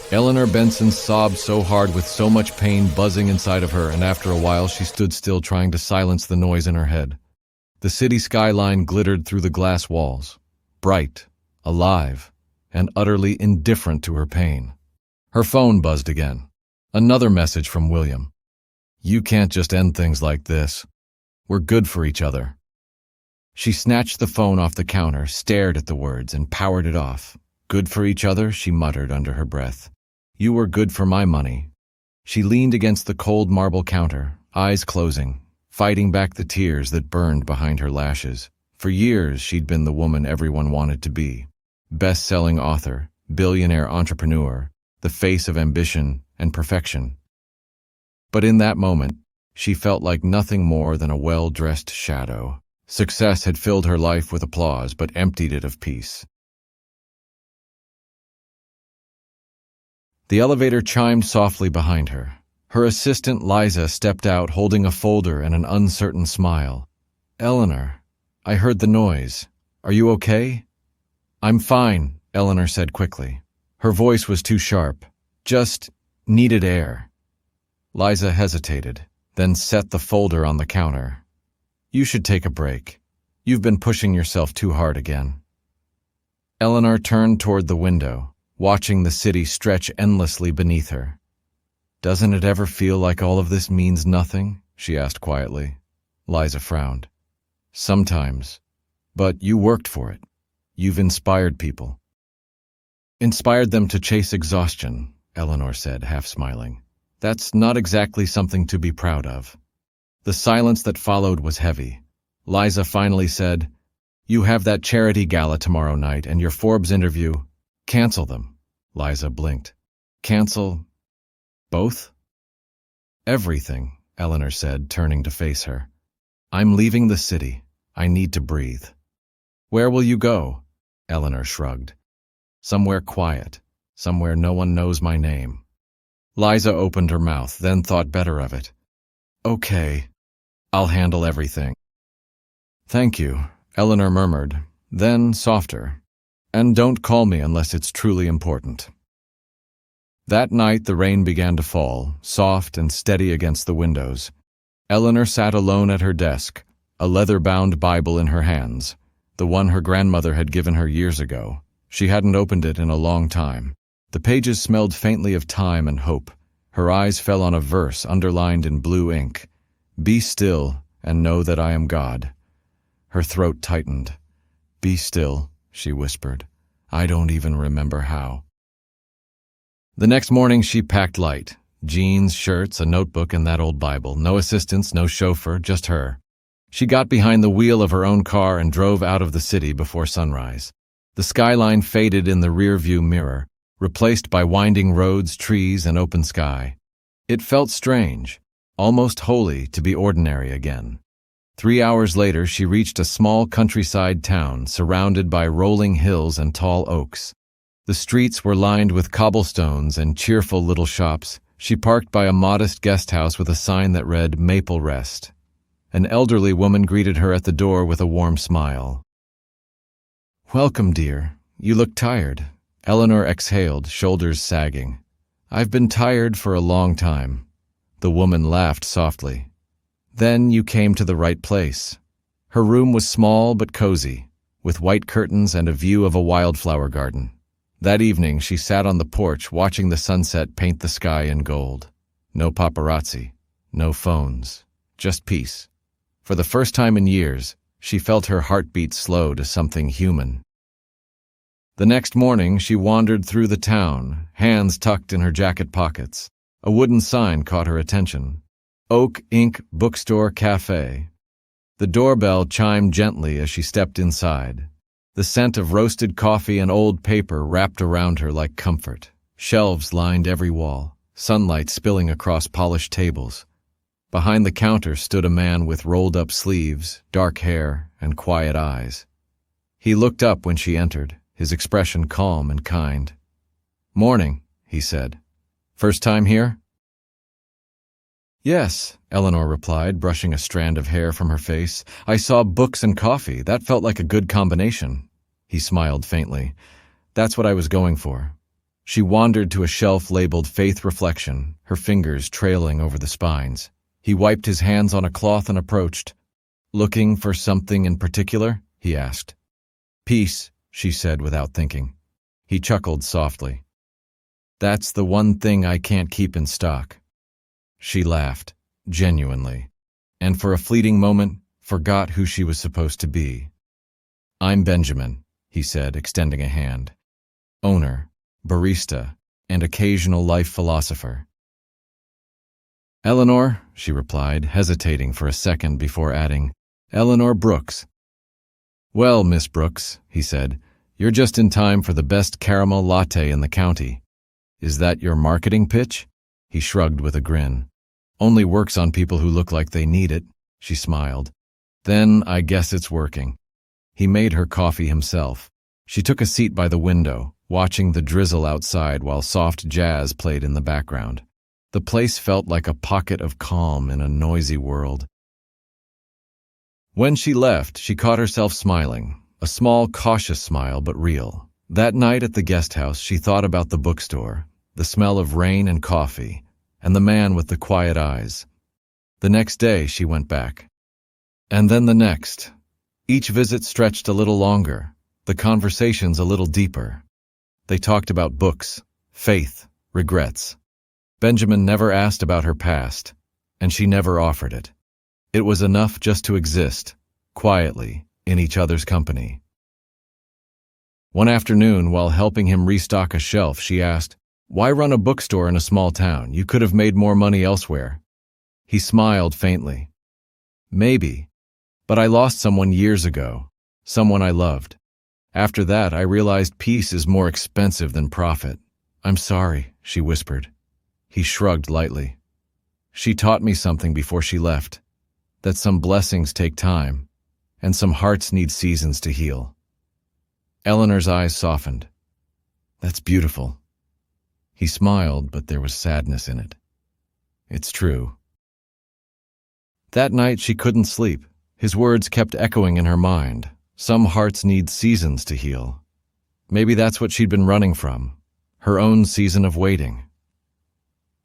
Eleanor Benson sobbed so hard with so much pain buzzing inside of her, and after a while she stood still trying to silence the noise in her head. The city skyline glittered through the glass walls, bright, alive, and utterly indifferent to her pain. Her phone buzzed again. Another message from William. "You can't just end things like this. We're good for each other." She snatched the phone off the counter, stared at the words, and powered it off. "Good for each other," she muttered under her breath. "You were good for my money." She leaned against the cold marble counter, eyes closing, fighting back the tears that burned behind her lashes. For years, she'd been the woman everyone wanted to be. Best-selling author, billionaire entrepreneur, the face of ambition and perfection. But in that moment, she felt like nothing more than a well-dressed shadow. Success had filled her life with applause, but emptied it of peace. The elevator chimed softly behind her. Her assistant, Liza, stepped out holding a folder and an uncertain smile. "Eleanor, I heard the noise. Are you okay?" "I'm fine," Eleanor said quickly. Her voice was too sharp. "Just needed air." Liza hesitated, then set the folder on the counter. "You should take a break. You've been pushing yourself too hard again." Eleanor turned toward the window, watching the city stretch endlessly beneath her. "Doesn't it ever feel like all of this means nothing?" she asked quietly. Liza frowned. "Sometimes. But you worked for it. You've inspired people." "Inspired them to chase exhaustion," Eleanor said, half smiling. "That's not exactly something to be proud of." The silence that followed was heavy. Liza finally said, "You have that charity gala tomorrow night and your Forbes interview. Cancel them." Liza blinked. "Cancel both?" "Everything," Eleanor said, turning to face her. "I'm leaving the city. I need to breathe." "Where will you go?" Eleanor shrugged. "Somewhere quiet. Somewhere no one knows my name." Liza opened her mouth, then thought better of it. "Okay, I'll handle everything." "Thank you," Eleanor murmured, then softer. "And don't call me unless it's truly important." That night the rain began to fall, soft and steady against the windows. Eleanor sat alone at her desk, a leather-bound Bible in her hands, the one her grandmother had given her years ago. She hadn't opened it in a long time. The pages smelled faintly of time and hope. Her eyes fell on a verse underlined in blue ink. "Be still and know that I am God." Her throat tightened. "Be still," she whispered. "I don't even remember how." The next morning she packed light. Jeans, shirts, a notebook, and that old Bible. No assistants, no chauffeur, just her. She got behind the wheel of her own car and drove out of the city before sunrise. The skyline faded in the rear-view mirror, replaced by winding roads, trees, and open sky. It felt strange, almost holy, to be ordinary again. 3 hours later, she reached a small countryside town surrounded by rolling hills and tall oaks. The streets were lined with cobblestones and cheerful little shops. She parked by a modest guest house with a sign that read "Maple Rest." An elderly woman greeted her at the door with a warm smile. "Welcome, dear. You look tired." Eleanor exhaled, shoulders sagging. "I've been tired for a long time." The woman laughed softly. "Then you came to the right place." Her room was small but cozy, with white curtains and a view of a wildflower garden. That evening she sat on the porch watching the sunset paint the sky in gold. No paparazzi, no phones, just peace. For the first time in years, she felt her heartbeat slow to something human. The next morning she wandered through the town, hands tucked in her jacket pockets. A wooden sign caught her attention. Oak Ink Bookstore Cafe. The doorbell chimed gently as she stepped inside. The scent of roasted coffee and old paper wrapped around her like comfort. Shelves lined every wall, sunlight spilling across polished tables. Behind the counter stood a man with rolled-up sleeves, dark hair, and quiet eyes. He looked up when she entered, his expression calm and kind. "Morning," he said. "First time here?" "Yes," Eleanor replied, brushing a strand of hair from her face. "I saw books and coffee. That felt like a good combination." He smiled faintly. "That's what I was going for." She wandered to a shelf labeled Faith Reflection, her fingers trailing over the spines. He wiped his hands on a cloth and approached. "Looking for something in particular?" he asked. "Peace," she said without thinking. He chuckled softly. "That's the one thing I can't keep in stock." She laughed, genuinely, and for a fleeting moment forgot who she was supposed to be. "I'm Benjamin," he said, extending a hand. "Owner, barista, and occasional life philosopher." "Eleanor," she replied, hesitating for a second before adding, "Eleanor Brooks." "Well, Miss Brooks," he said, "you're just in time for the best caramel latte in the county. Is that your marketing pitch?" He shrugged with a grin. "Only works on people who look like they need it," she smiled. "Then I guess it's working." He made her coffee himself. She took a seat by the window, watching the drizzle outside while soft jazz played in the background. The place felt like a pocket of calm in a noisy world. When she left, she caught herself smiling, a small, cautious smile, but real. That night at the guest house, she thought about the bookstore, the smell of rain and coffee, and the man with the quiet eyes. The next day, she went back. And then the next. Each visit stretched a little longer, the conversations a little deeper. They talked about books, faith, regrets. Benjamin never asked about her past, and she never offered it. It was enough just to exist, quietly, in each other's company. One afternoon, while helping him restock a shelf, she asked, "Why run a bookstore in a small town? You could have made more money elsewhere." He smiled faintly. "Maybe, but I lost someone years ago, someone I loved. After that, I realized peace is more expensive than profit." "I'm sorry," she whispered. He shrugged lightly. "She taught me something before she left, that some blessings take time, and some hearts need seasons to heal." Eleanor's eyes softened. "That's beautiful." He smiled, but there was sadness in it. "It's true." That night she couldn't sleep. His words kept echoing in her mind. Some hearts need seasons to heal. Maybe that's what she'd been running from, her own season of waiting.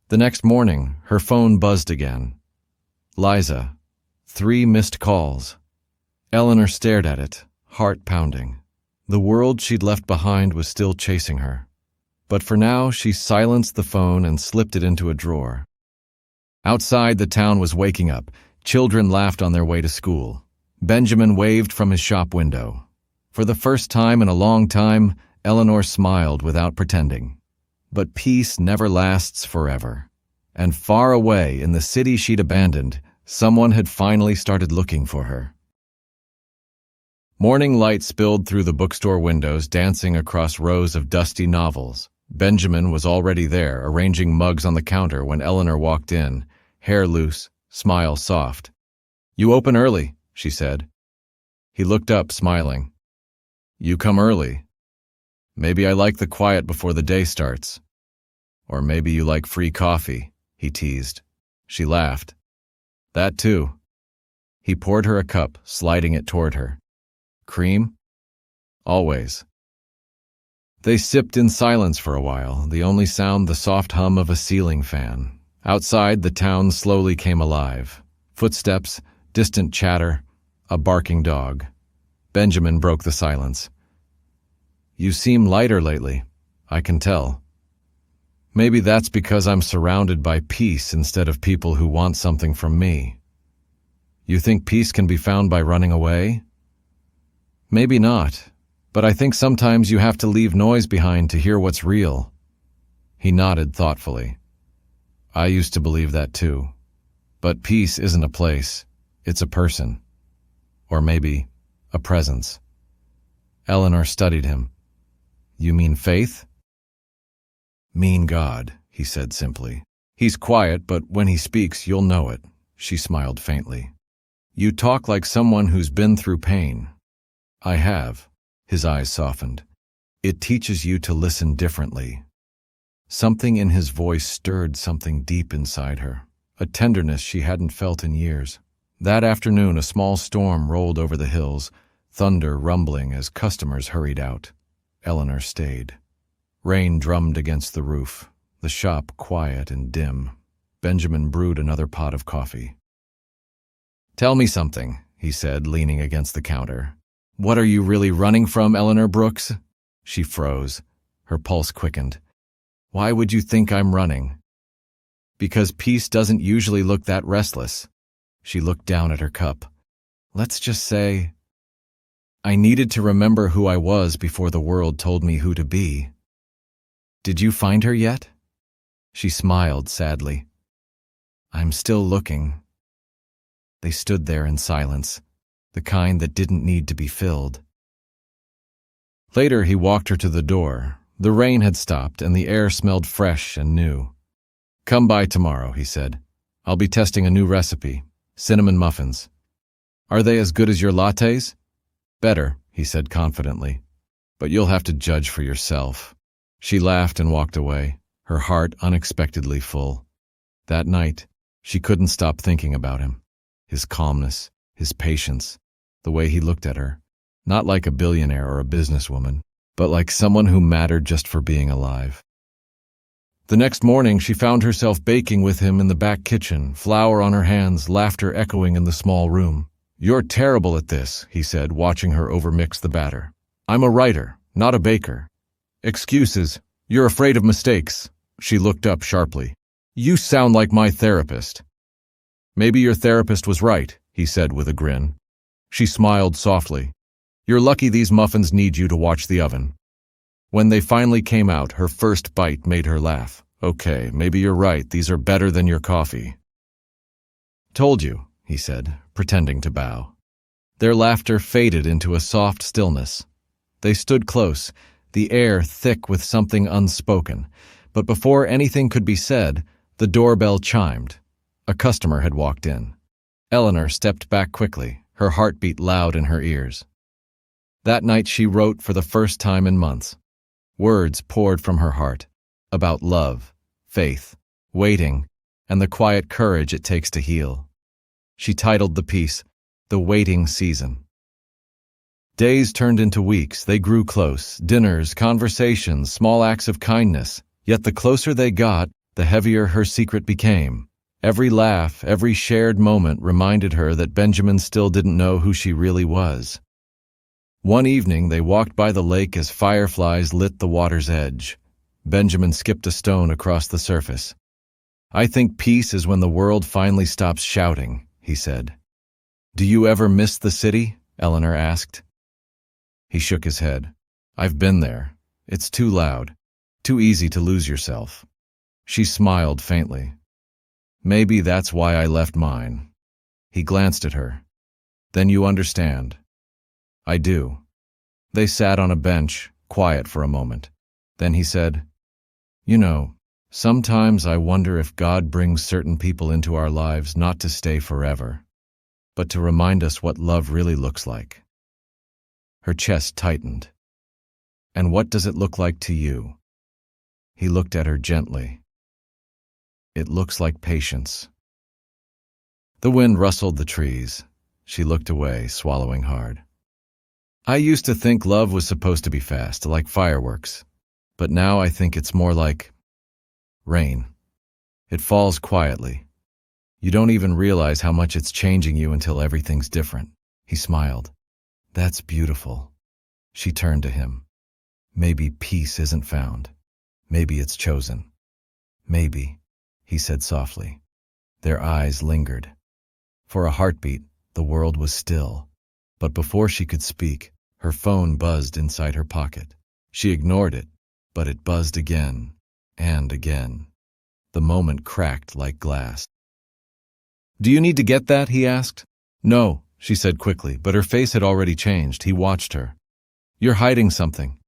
The next morning, her phone buzzed again. Liza. 3 missed calls. Eleanor stared at it, heart pounding. The world she'd left behind was still chasing her. But for now, she silenced the phone and slipped it into a drawer. Outside, the town was waking up. Children laughed on their way to school. Benjamin waved from his shop window. For the first time in a long time, Eleanor smiled without pretending. But peace never lasts forever. And far away in the city she'd abandoned, someone had finally started looking for her. Morning light spilled through the bookstore windows, dancing across rows of dusty novels. Benjamin was already there, arranging mugs on the counter when Eleanor walked in, hair loose, smile soft. "You open early," she said. He looked up, smiling. "You come early. Maybe I like the quiet before the day starts. Or maybe you like free coffee," he teased. She laughed. "That too." He poured her a cup, sliding it toward her. "Cream?" "Always." They sipped in silence for a while, the only sound the soft hum of a ceiling fan. Outside, the town slowly came alive. Footsteps, distant chatter, a barking dog. Benjamin broke the silence. "You seem lighter lately, I can tell. Maybe that's because I'm surrounded by peace instead of people who want something from me. You think peace can be found by running away?" "Maybe not, but I think sometimes you have to leave noise behind to hear what's real." He nodded thoughtfully. "I used to believe that too. But peace isn't a place, it's a person. Or maybe a presence." Eleanor studied him. "You mean faith?" "Mean God," he said simply. "He's quiet, but when he speaks, you'll know it." She smiled faintly. "You talk like someone who's been through pain." "I have." His eyes softened. "It teaches you to listen differently." Something in his voice stirred something deep inside her, a tenderness she hadn't felt in years. That afternoon, a small storm rolled over the hills, thunder rumbling as customers hurried out. Eleanor stayed. Rain drummed against the roof, the shop quiet and dim. Benjamin brewed another pot of coffee. "Tell me something," he said, leaning against the counter. "What are you really running from, Eleanor Brooks?" She froze. Her pulse quickened. "Why would you think I'm running?" "Because peace doesn't usually look that restless." She looked down at her cup. "Let's just say, I needed to remember who I was before the world told me who to be." "Did you find her yet?" She smiled sadly. "I'm still looking." They stood there in silence, the kind that didn't need to be filled. Later, he walked her to the door. The rain had stopped, and the air smelled fresh and new. "Come by tomorrow," he said. "I'll be testing a new recipe, cinnamon muffins. Are they as good as your lattes?" "Better," he said confidently. "But you'll have to judge for yourself." She laughed and walked away, her heart unexpectedly full. That night, she couldn't stop thinking about him. His calmness, his patience, the way he looked at her. Not like a billionaire or a businesswoman, but like someone who mattered just for being alive. The next morning, she found herself baking with him in the back kitchen, flour on her hands, laughter echoing in the small room. "You're terrible at this," he said, watching her overmix the batter. "I'm a writer, not a baker." "Excuses. You're afraid of mistakes." She looked up sharply. "You sound like my therapist." "Maybe your therapist was right," he said with a grin. She smiled softly. "You're lucky these muffins need you to watch the oven." When they finally came out, her first bite made her laugh. "Okay, maybe you're right. These are better than your coffee." "Told you," he said, pretending to bow. Their laughter faded into a soft stillness. They stood close, the air thick with something unspoken. But before anything could be said, the doorbell chimed. A customer had walked in. Eleanor stepped back quickly, her heartbeat loud in her ears. That night she wrote for the first time in months. Words poured from her heart, about love, faith, waiting, and the quiet courage it takes to heal. She titled the piece, "The Waiting Season." Days turned into weeks. They grew close. Dinners, conversations, small acts of kindness. Yet the closer they got, the heavier her secret became. Every laugh, every shared moment reminded her that Benjamin still didn't know who she really was. One evening, they walked by the lake as fireflies lit the water's edge. Benjamin skipped a stone across the surface. "I think peace is when the world finally stops shouting," he said. "Do you ever miss the city?" Eleanor asked. He shook his head. "I've been there. It's too loud, too easy to lose yourself." She smiled faintly. "Maybe that's why I left mine." He glanced at her. "Then you understand." "I do." They sat on a bench, quiet for a moment. Then he said, "You know, sometimes I wonder if God brings certain people into our lives not to stay forever, but to remind us what love really looks like." Her chest tightened. "And what does it look like to you?" He looked at her gently. "It looks like patience." The wind rustled the trees. She looked away, swallowing hard. "I used to think love was supposed to be fast, like fireworks. But now I think it's more like rain. It falls quietly. You don't even realize how much it's changing you until everything's different." He smiled. "That's beautiful." She turned to him. "Maybe peace isn't found. Maybe it's chosen." "Maybe," he said softly. Their eyes lingered. For a heartbeat, the world was still. But before she could speak, her phone buzzed inside her pocket. She ignored it, but it buzzed again and again. The moment cracked like glass. "Do you need to get that?" he asked. "No," she said quickly, but her face had already changed. He watched her. "You're hiding something."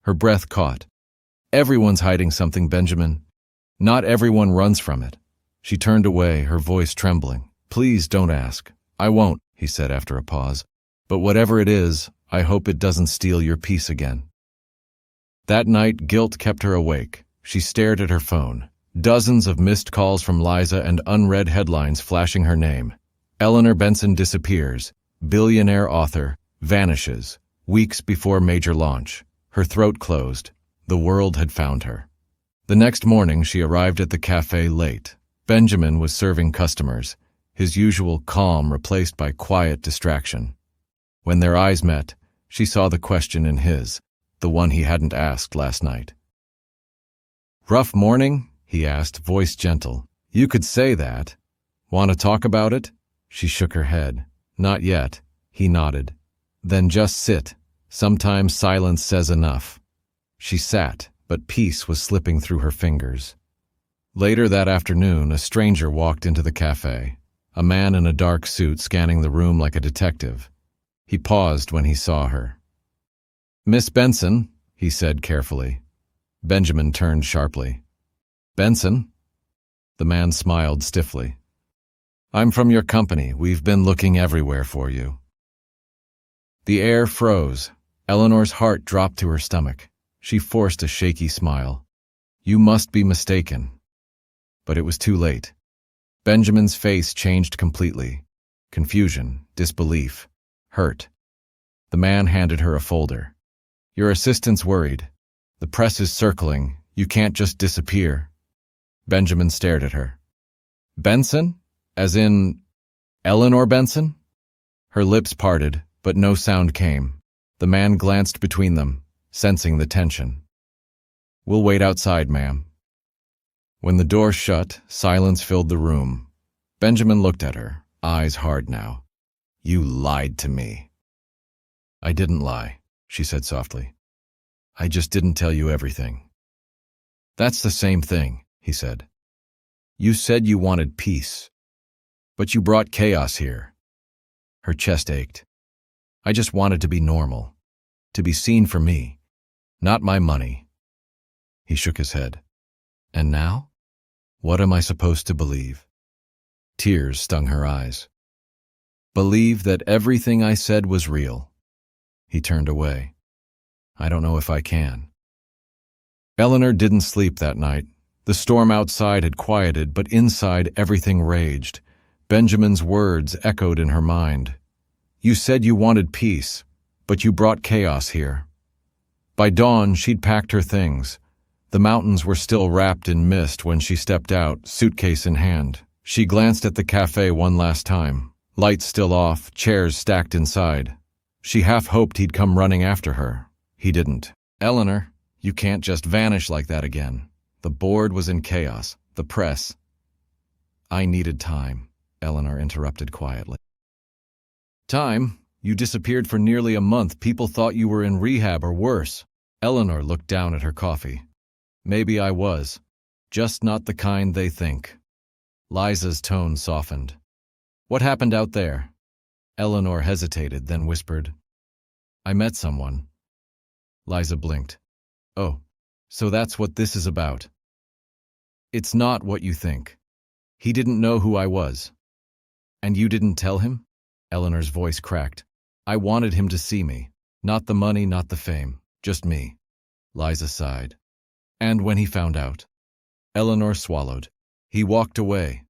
Her breath caught. "Everyone's hiding something, Benjamin. Not everyone runs from it." She turned away, her voice trembling. "Please don't ask." "I won't," he said after a pause. "But whatever it is, I hope it doesn't steal your peace again." That night, guilt kept her awake. She stared at her phone. Dozens of missed calls from Liza and unread headlines flashing her name. Eleanor Benson disappears. Billionaire author vanishes. Weeks before major launch. Her throat closed. The world had found her. The next morning, she arrived at the cafe late. Benjamin was serving customers, his usual calm replaced by quiet distraction. When their eyes met, she saw the question in his, the one he hadn't asked last night. "Rough morning?" he asked, voice gentle. "You could say that. Want to talk about it?" She shook her head. "Not yet." He nodded. "Then just sit. Sometimes silence says enough." She sat, but peace was slipping through her fingers. Later that afternoon, a stranger walked into the cafe, a man in a dark suit scanning the room like a detective. He paused when he saw her. "Miss Benson," he said carefully. Benjamin turned sharply. "Benson?" The man smiled stiffly. "I'm from your company. We've been looking everywhere for you." The air froze. Eleanor's heart dropped to her stomach. She forced a shaky smile. "You must be mistaken." But it was too late. Benjamin's face changed completely. Confusion, disbelief, hurt. The man handed her a folder. "Your assistant's worried. The press is circling. You can't just disappear." Benjamin stared at her. "Benson? As in Eleanor Benson?" Her lips parted, but no sound came. The man glanced between them, sensing the tension. "We'll wait outside, ma'am." When the door shut, silence filled the room. Benjamin looked at her, eyes hard now. "You lied to me." "I didn't lie," she said softly. "I just didn't tell you everything." "That's the same thing," he said. "You said you wanted peace, but you brought chaos here." Her chest ached. "I just wanted to be normal, to be seen for me, not my money." He shook his head. "And now? What am I supposed to believe?" Tears stung her eyes. "Believe that everything I said was real." He turned away. "I don't know if I can." Eleanor didn't sleep that night. The storm outside had quieted, but inside everything raged. Benjamin's words echoed in her mind. "You said you wanted peace, but you brought chaos here." By dawn, she'd packed her things. The mountains were still wrapped in mist when she stepped out, suitcase in hand. She glanced at the cafe one last time. Lights still off, chairs stacked inside. She half hoped he'd come running after her. He didn't. "Eleanor, you can't just vanish like that again." The board was in chaos. The press. "I needed time," Eleanor interrupted quietly. "Time? You disappeared for nearly a month. People thought you were in rehab or worse." Eleanor looked down at her coffee. "Maybe I was. Just not the kind they think." Liza's tone softened. "What happened out there?" Eleanor hesitated, then whispered, "I met someone." Liza blinked. "Oh, so that's what this is about." "It's not what you think. He didn't know who I was." "And you didn't tell him?" Eleanor's voice cracked. "I wanted him to see me. Not the money, not the fame. Just me." Liza sighed. "And when he found out?" Eleanor swallowed. "He walked away."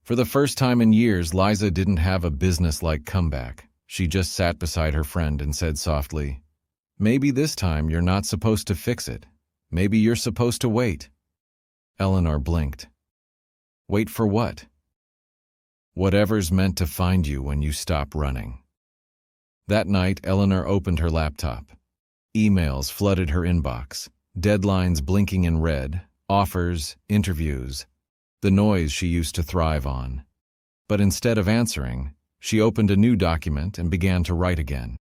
For the first time in years, Liza didn't have a business-like comeback. She just sat beside her friend and said softly, "Maybe this time you're not supposed to fix it. Maybe you're supposed to wait." Eleanor blinked. "Wait for what?" "Whatever's meant to find you when you stop running." That night, Eleanor opened her laptop. Emails flooded her inbox. Deadlines blinking in red, offers, interviews, the noise she used to thrive on. But instead of answering, she opened a new document and began to write again.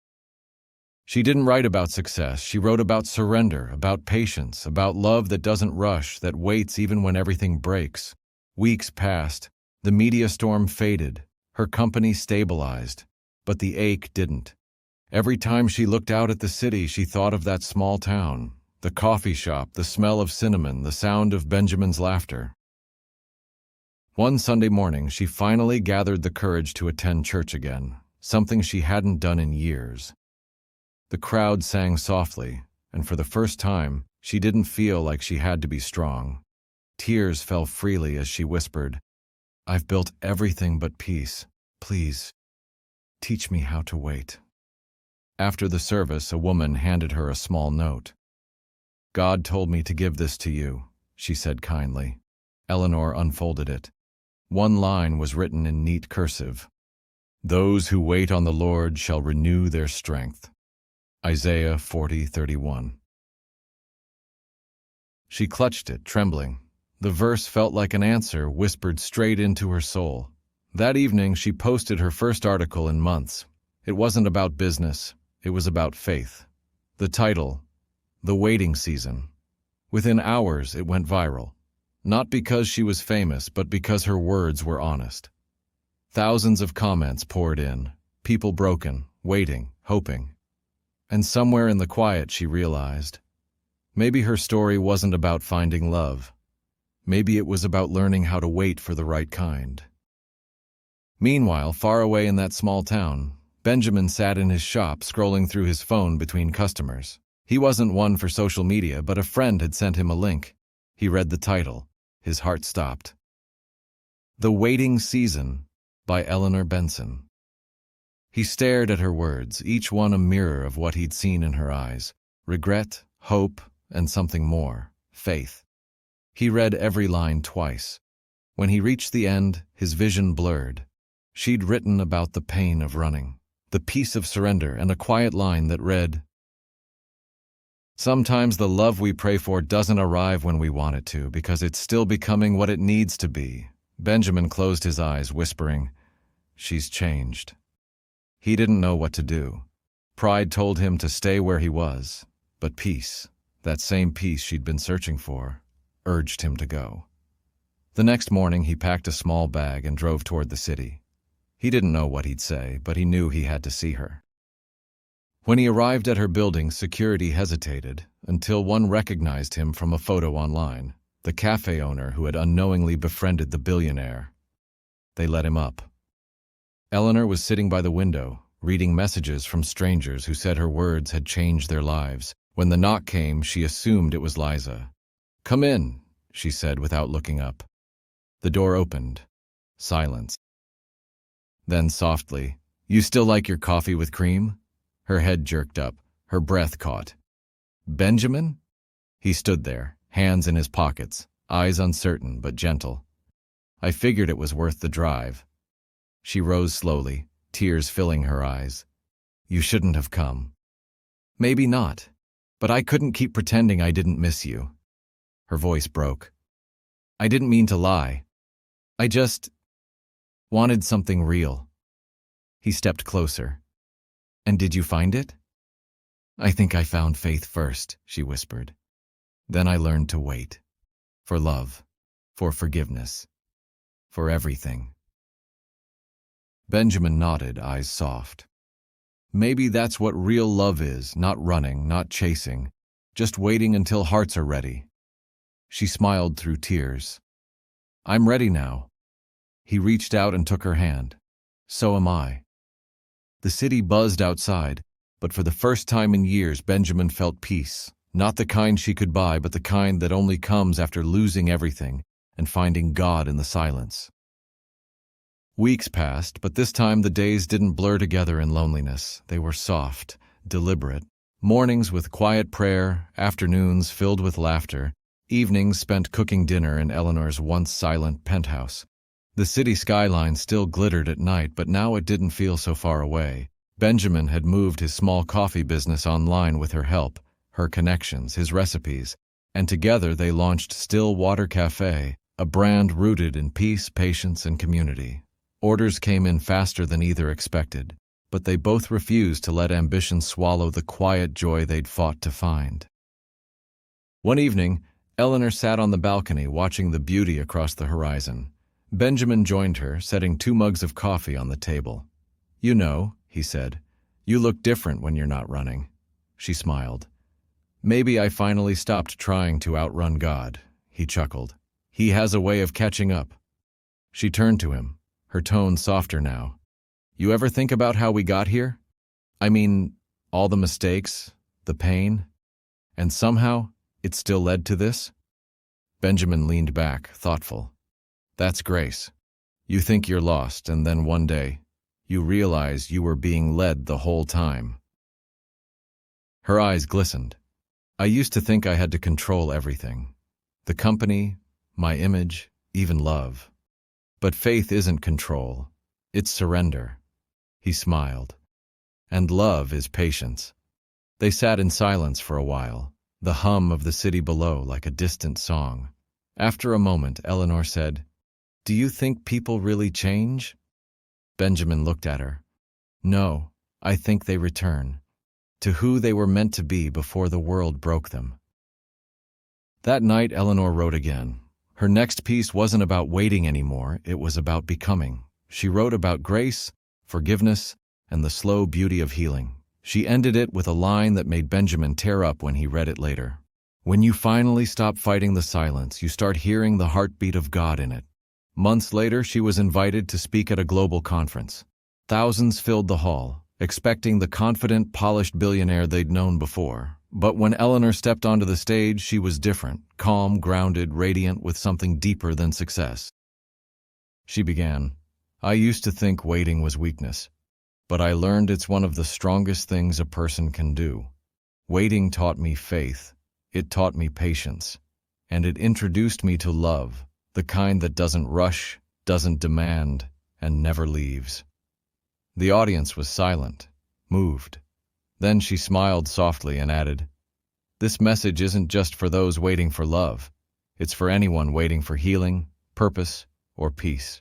She didn't write about success. She wrote about surrender, about patience, about love that doesn't rush, that waits even when everything breaks. Weeks passed. The media storm faded. Her company stabilized. But the ache didn't. Every time she looked out at the city, she thought of that small town. The coffee shop, the smell of cinnamon, the sound of Benjamin's laughter. One Sunday morning, she finally gathered the courage to attend church again, something she hadn't done in years. The crowd sang softly, and for the first time, she didn't feel like she had to be strong. Tears fell freely as she whispered, "I've built everything but peace. Please, teach me how to wait." After the service, a woman handed her a small note. God told me to give this to you, she said kindly. Eleanor unfolded it. One line was written in neat cursive. Those who wait on the Lord shall renew their strength. Isaiah 40:31. She clutched it, trembling. The verse felt like an answer whispered straight into her soul. That evening, she posted her first article in months. It wasn't about business. It was about faith. The title, The Waiting Season. Within hours, it went viral. Not because she was famous, but because her words were honest. Thousands of comments poured in, people broken, waiting, hoping. And somewhere in the quiet, she realized, maybe her story wasn't about finding love. Maybe it was about learning how to wait for the right kind. Meanwhile, far away in that small town, Benjamin sat in his shop scrolling through his phone between customers. He wasn't one for social media, but a friend had sent him a link. He read the title. His heart stopped. The Waiting Season by Eleanor Benson. He stared at her words, each one a mirror of what he'd seen in her eyes. Regret, hope, and something more, faith. He read every line twice. When he reached the end, his vision blurred. She'd written about the pain of running, the peace of surrender, and a quiet line that read, sometimes the love we pray for doesn't arrive when we want it to because it's still becoming what it needs to be. Benjamin closed his eyes, whispering, she's changed. He didn't know what to do. Pride told him to stay where he was, but peace, that same peace she'd been searching for, urged him to go. The next morning, he packed a small bag and drove toward the city. He didn't know what he'd say, but he knew he had to see her. When he arrived at her building, security hesitated until one recognized him from a photo online, the cafe owner who had unknowingly befriended the billionaire. They let him up. Eleanor was sitting by the window, reading messages from strangers who said her words had changed their lives. When the knock came, she assumed it was Liza. Come in, she said without looking up. The door opened. Silence. Then softly, you still like your coffee with cream? Her head jerked up, her breath caught. Benjamin? He stood there, hands in his pockets, eyes uncertain but gentle. I figured it was worth the drive. She rose slowly, tears filling her eyes. You shouldn't have come. Maybe not, but I couldn't keep pretending I didn't miss you. Her voice broke. I didn't mean to lie. I just wanted something real. He stepped closer. And did you find it? I think I found faith first, she whispered. Then I learned to wait. For love. For forgiveness. For everything. Benjamin nodded, eyes soft. Maybe that's what real love is, not running, not chasing, just waiting until hearts are ready. She smiled through tears. I'm ready now. He reached out and took her hand. So am I. The city buzzed outside, but for the first time in years, Benjamin felt peace. Not the kind she could buy, but the kind that only comes after losing everything and finding God in the silence. Weeks passed, but this time the days didn't blur together in loneliness. They were soft, deliberate. Mornings with quiet prayer, afternoons filled with laughter, evenings spent cooking dinner in Eleanor's once silent penthouse. The city skyline still glittered at night, but now it didn't feel so far away. Benjamin had moved his small coffee business online with her help, her connections, his recipes, and together they launched Still Water Cafe, a brand rooted in peace, patience, and community. Orders came in faster than either expected, but they both refused to let ambition swallow the quiet joy they'd fought to find. One evening, Eleanor sat on the balcony watching the beauty across the horizon. Benjamin joined her, setting 2 mugs of coffee on the table. You know, he said, you look different when you're not running. She smiled. Maybe I finally stopped trying to outrun God, he chuckled. He has a way of catching up. She turned to him, her tone softer now. You ever think about how we got here? I mean, all the mistakes, the pain, and somehow it still led to this? Benjamin leaned back, thoughtful. That's grace. You think you're lost, and then one day, you realize you were being led the whole time. Her eyes glistened. I used to think I had to control everything. The company, my image, even love. But faith isn't control. It's surrender. He smiled. And love is patience. They sat in silence for a while, the hum of the city below like a distant song. After a moment, Eleanor said, "Do you think people really change?" Benjamin looked at her. "No, I think they return to who they were meant to be before the world broke them." That night, Eleanor wrote again. Her next piece wasn't about waiting anymore, it was about becoming. She wrote about grace, forgiveness, and the slow beauty of healing. She ended it with a line that made Benjamin tear up when he read it later. "When you finally stop fighting the silence, you start hearing the heartbeat of God in it." Months later, she was invited to speak at a global conference. Thousands filled the hall, expecting the confident, polished billionaire they'd known before. But when Eleanor stepped onto the stage, she was different, calm, grounded, radiant, with something deeper than success. She began, "I used to think waiting was weakness, but I learned it's one of the strongest things a person can do. Waiting taught me faith, it taught me patience, and it introduced me to love, the kind that doesn't rush, doesn't demand, and never leaves." The audience was silent, moved. Then she smiled softly and added, "This message isn't just for those waiting for love. It's for anyone waiting for healing, purpose, or peace.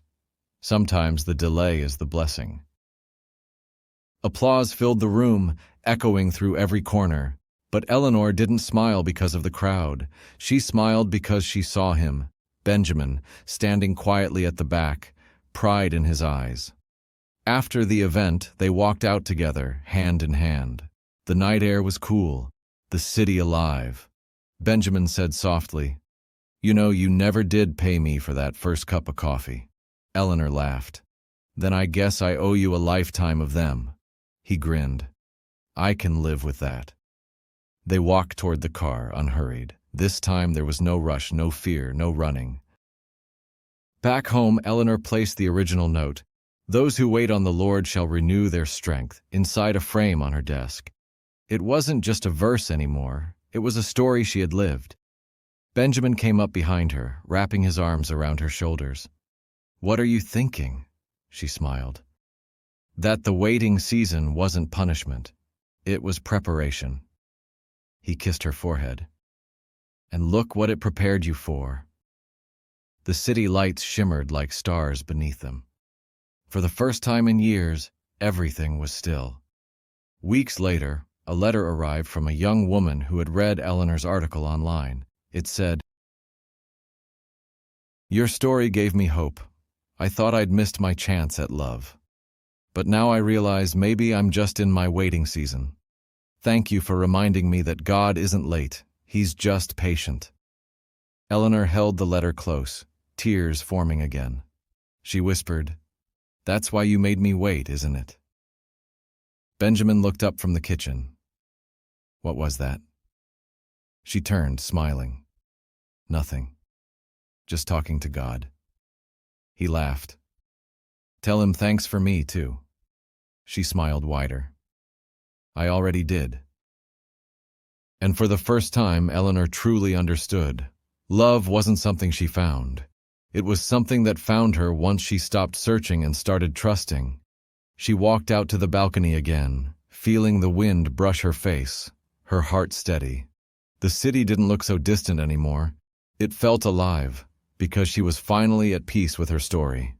Sometimes the delay is the blessing." Applause filled the room, echoing through every corner. But Eleanor didn't smile because of the crowd. She smiled because she saw him, Benjamin, standing quietly at the back, pride in his eyes. After the event, they walked out together, hand in hand. The night air was cool, the city alive. Benjamin said softly, "You know, you never did pay me for that first cup of coffee." Eleanor laughed. "Then I guess I owe you a lifetime of them." He grinned. "I can live with that." They walked toward the car, unhurried. This time there was no rush, no fear, no running. Back home, Eleanor placed the original note, "Those who wait on the Lord shall renew their strength," inside a frame on her desk. It wasn't just a verse anymore, it was a story she had lived. Benjamin came up behind her, wrapping his arms around her shoulders. "What are you thinking?" She smiled. "That the waiting season wasn't punishment. It was preparation." He kissed her forehead. "And look what it prepared you for." The city lights shimmered like stars beneath them. For the first time in years, everything was still. Weeks later, a letter arrived from a young woman who had read Eleanor's article online. It said, "Your story gave me hope. I thought I'd missed my chance at love. But now I realize maybe I'm just in my waiting season. Thank you for reminding me that God isn't late, He's just patient." Eleanor held the letter close, tears forming again. She whispered, "That's why you made me wait, isn't it?" Benjamin looked up from the kitchen. "What was that?" She turned, smiling. "Nothing. Just talking to God." He laughed. "Tell him thanks for me, too." She smiled wider. "I already did." And for the first time, Eleanor truly understood. Love wasn't something she found. It was something that found her once she stopped searching and started trusting. She walked out to the balcony again, feeling the wind brush her face, her heart steady. The city didn't look so distant anymore. It felt alive, because she was finally at peace with her story.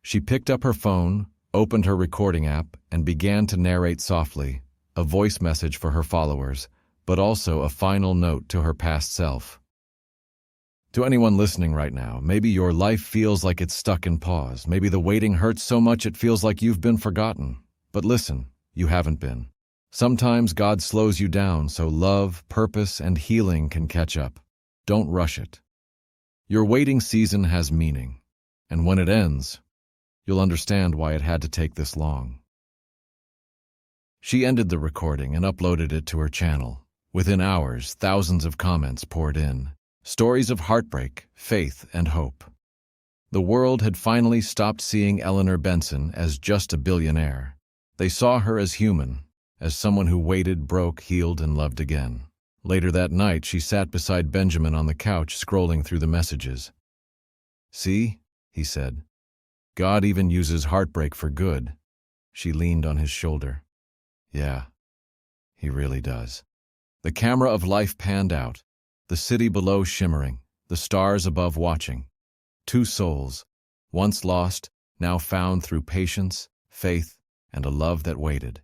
She picked up her phone, opened her recording app, and began to narrate softly, a voice message for her followers, but also a final note to her past self. To anyone listening right now, maybe your life feels like it's stuck in pause. Maybe the waiting hurts so much it feels like you've been forgotten. But listen, you haven't been. Sometimes God slows you down so love, purpose, and healing can catch up. Don't rush it. Your waiting season has meaning, and when it ends, you'll understand why it had to take this long. She ended the recording and uploaded it to her channel. Within hours, thousands of comments poured in. Stories of heartbreak, faith, and hope. The world had finally stopped seeing Eleanor Benson as just a billionaire. They saw her as human, as someone who waited, broke, healed, and loved again. Later that night, she sat beside Benjamin on the couch, scrolling through the messages. "See," he said, "God even uses heartbreak for good." She leaned on his shoulder. "Yeah, he really does." The camera of life panned out, the city below shimmering, the stars above watching. Two souls, once lost, now found through patience, faith, and a love that waited.